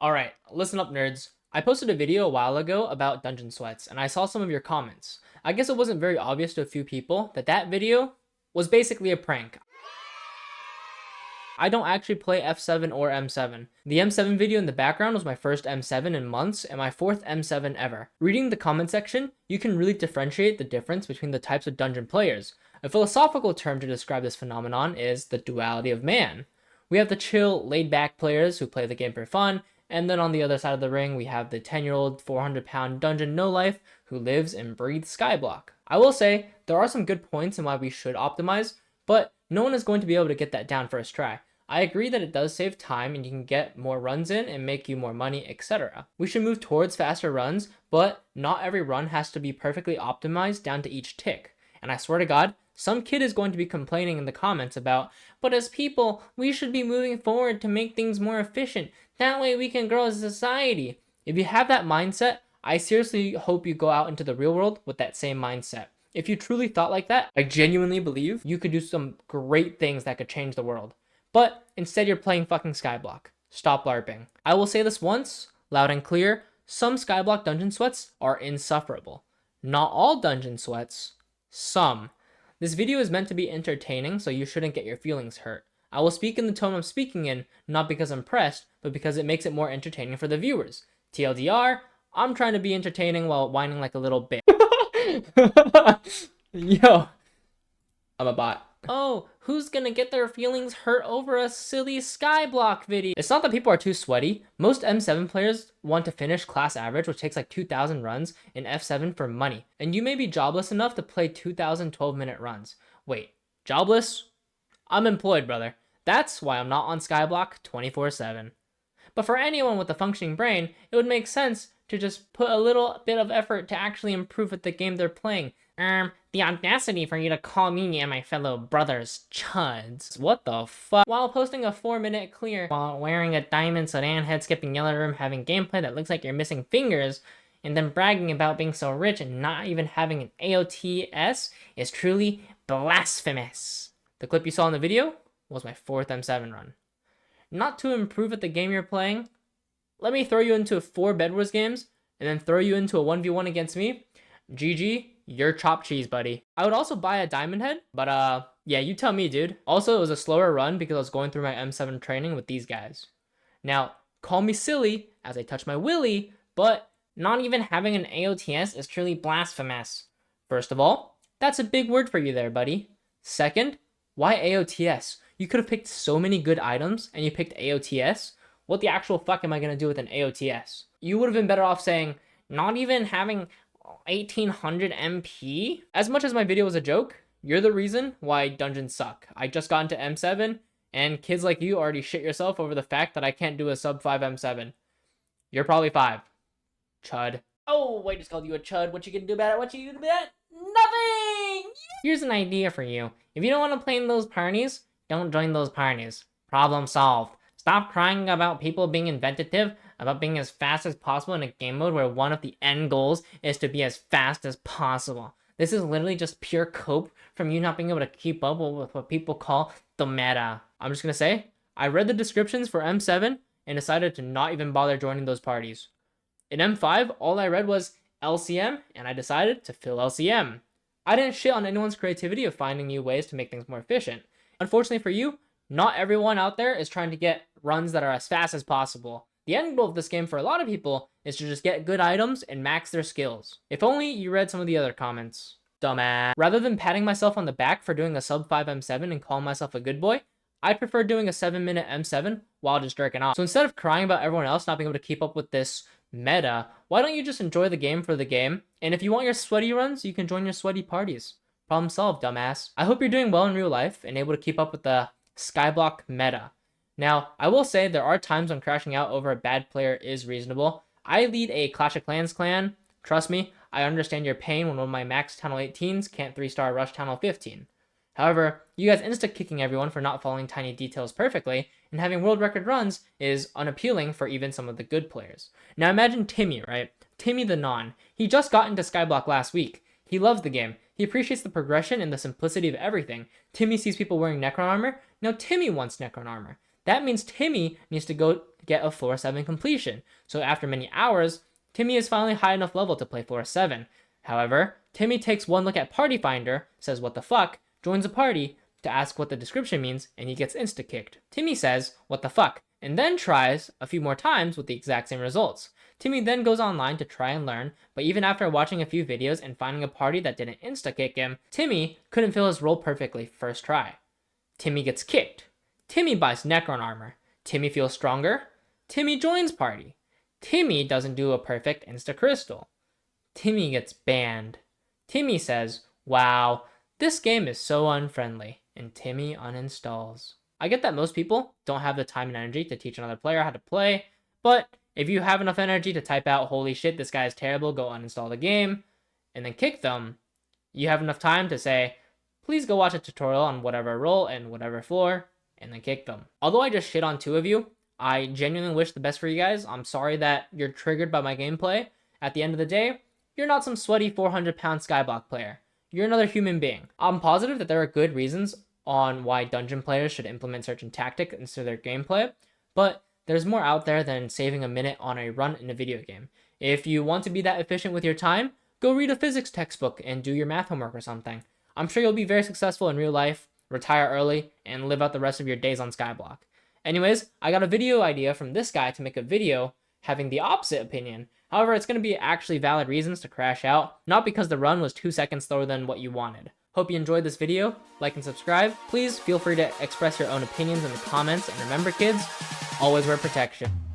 Alright, listen up nerds. I posted a video a while ago about dungeon sweats, and I saw some of your comments. I guess it wasn't very obvious to a few people that that video was basically a prank. I don't actually play F7 or M7. The M7 video in the background was my first M7 in months and my fourth M7 ever. Reading the comment section, you can really differentiate the difference between the types of dungeon players. A philosophical term to describe this phenomenon is the duality of man. We have the chill, laid-back players who play the game for fun, and then on the other side of the ring, we have the 10-year-old, 400-pound dungeon no-life who lives and breathes Skyblock. I will say, there are some good points in why we should optimize, but no one is going to be able to get that down first try. I agree that it does save time and you can get more runs in and make you more money, etc. We should move towards faster runs, but not every run has to be perfectly optimized down to each tick. And I swear to God, some kid is going to be complaining in the comments about, but as people, we should be moving forward to make things more efficient. That way we can grow as a society. If you have that mindset, I seriously hope you go out into the real world with that same mindset. If you truly thought like that, I genuinely believe you could do some great things that could change the world. But instead you're playing fucking Skyblock. Stop LARPing. I will say this once, loud and clear, some Skyblock dungeon sweats are insufferable. Not all dungeon sweats, some. This video is meant to be entertaining, so you shouldn't get your feelings hurt. I will speak in the tone I'm speaking in, not because I'm pressed, but because it makes it more entertaining for the viewers. TLDR, I'm trying to be entertaining while whining like a little bitch. Yo, I'm a bot. Oh, who's gonna get their feelings hurt over a silly Skyblock video? It's not that people are too sweaty. Most M7 players want to finish class average, which takes like 2,000 runs in F7 for money. And you may be jobless enough to play 2,000 12-minute runs. Wait, jobless? I'm employed, brother. That's why I'm not on Skyblock 24/7. But for anyone with a functioning brain, it would make sense to just put a little bit of effort to actually improve at the game they're playing. The audacity for you to call me and my fellow brothers chuds. What the fuck? While posting a 4-minute clear, while wearing a diamond sedan head skipping yellow room, having gameplay that looks like you're missing fingers, and then bragging about being so rich and not even having an AOTS is truly blasphemous. The clip you saw in the video was my fourth M7 run. Not to improve at the game you're playing, let me throw you into 4 Bed Wars games, and then throw you into a 1v1 against me. GG, you're chopped cheese, buddy. I would also buy a diamond head, but yeah, you tell me, dude. Also, it was a slower run because I was going through my M7 training with these guys. Now, call me silly as I touch my willy, but not even having an AOTS is truly blasphemous. First of all, that's a big word for you there, buddy. Second, why AOTS? You could have picked so many good items and you picked AOTS. What the actual fuck am I gonna do with an AOTS? You would have been better off saying, not even having 1800 MP? As much as my video was a joke, you're the reason why dungeons suck. I just got into M7, and kids like you already shit yourself over the fact that I can't do a sub 5 M7. You're probably 5. Chud. Oh, I just called you a chud. What you gonna do about it? What you gonna do about it? Nothing! Here's an idea for you. If you don't want to play in those parties, don't join those parties. Problem solved. Stop crying about people being inventive, about being as fast as possible in a game mode where one of the end goals is to be as fast as possible. This is literally just pure cope from you not being able to keep up with what people call the meta. I'm just gonna say, I read the descriptions for M7 and decided to not even bother joining those parties. In M5, all I read was LCM, and I decided to fill LCM. I didn't shit on anyone's creativity of finding new ways to make things more efficient. Unfortunately for you, not everyone out there is trying to get runs that are as fast as possible. The end goal of this game for a lot of people is to just get good items and max their skills. If only you read some of the other comments. Dumbass. Rather than patting myself on the back for doing a sub 5 M7 and calling myself a good boy, I prefer doing a 7-minute M7 while just jerking off. So instead of crying about everyone else not being able to keep up with this meta, why don't you just enjoy the game for the game? And if you want your sweaty runs, you can join your sweaty parties. Problem solved, dumbass. I hope you're doing well in real life and able to keep up with the Skyblock meta. Now, I will say there are times when crashing out over a bad player is reasonable. I lead a Clash of Clans clan. Trust me, I understand your pain when one of my max Channel 18s can't 3-star rush Channel 15. However, you guys insta-kicking everyone for not following tiny details perfectly and having world record runs is unappealing for even some of the good players. Now imagine Timmy, right? Timmy the Non. He just got into Skyblock last week. He loves the game. He appreciates the progression and the simplicity of everything. Timmy sees people wearing Necron armor. Now Timmy wants Necron armor. That means Timmy needs to go get a floor 7 completion. So after many hours, Timmy is finally high enough level to play floor 7. However, Timmy takes one look at Party Finder, says what the fuck, joins a party to ask what the description means, and he gets insta-kicked. Timmy says what the fuck, and then tries a few more times with the exact same results. Timmy then goes online to try and learn, but even after watching a few videos and finding a party that didn't insta-kick him, Timmy couldn't fill his role perfectly first try. Timmy gets kicked. Timmy buys Necron armor. Timmy feels stronger. Timmy joins party. Timmy doesn't do a perfect insta-crystal. Timmy gets banned. Timmy says, wow, this game is so unfriendly, and Timmy uninstalls. I get that most people don't have the time and energy to teach another player how to play, but if you have enough energy to type out, holy shit, this guy is terrible, go uninstall the game, and then kick them, you have enough time to say, please go watch a tutorial on whatever role and whatever floor, and then kick them. Although I just shit on 2 of you, I genuinely wish the best for you guys. I'm sorry that you're triggered by my gameplay. At the end of the day, you're not some sweaty 400-pound Skyblock player. You're another human being. I'm positive that there are good reasons on why dungeon players should implement certain tactics into their gameplay, but there's more out there than saving a minute on a run in a video game. If you want to be that efficient with your time, go read a physics textbook and do your math homework or something. I'm sure you'll be very successful in real life, retire early, and live out the rest of your days on Skyblock. Anyways, I got a video idea from this guy to make a video having the opposite opinion. However, it's going to be actually valid reasons to crash out, not because the run was 2 seconds slower than what you wanted. Hope you enjoyed this video. Like and subscribe. Please feel free to express your own opinions in the comments. And remember, kids, always wear protection.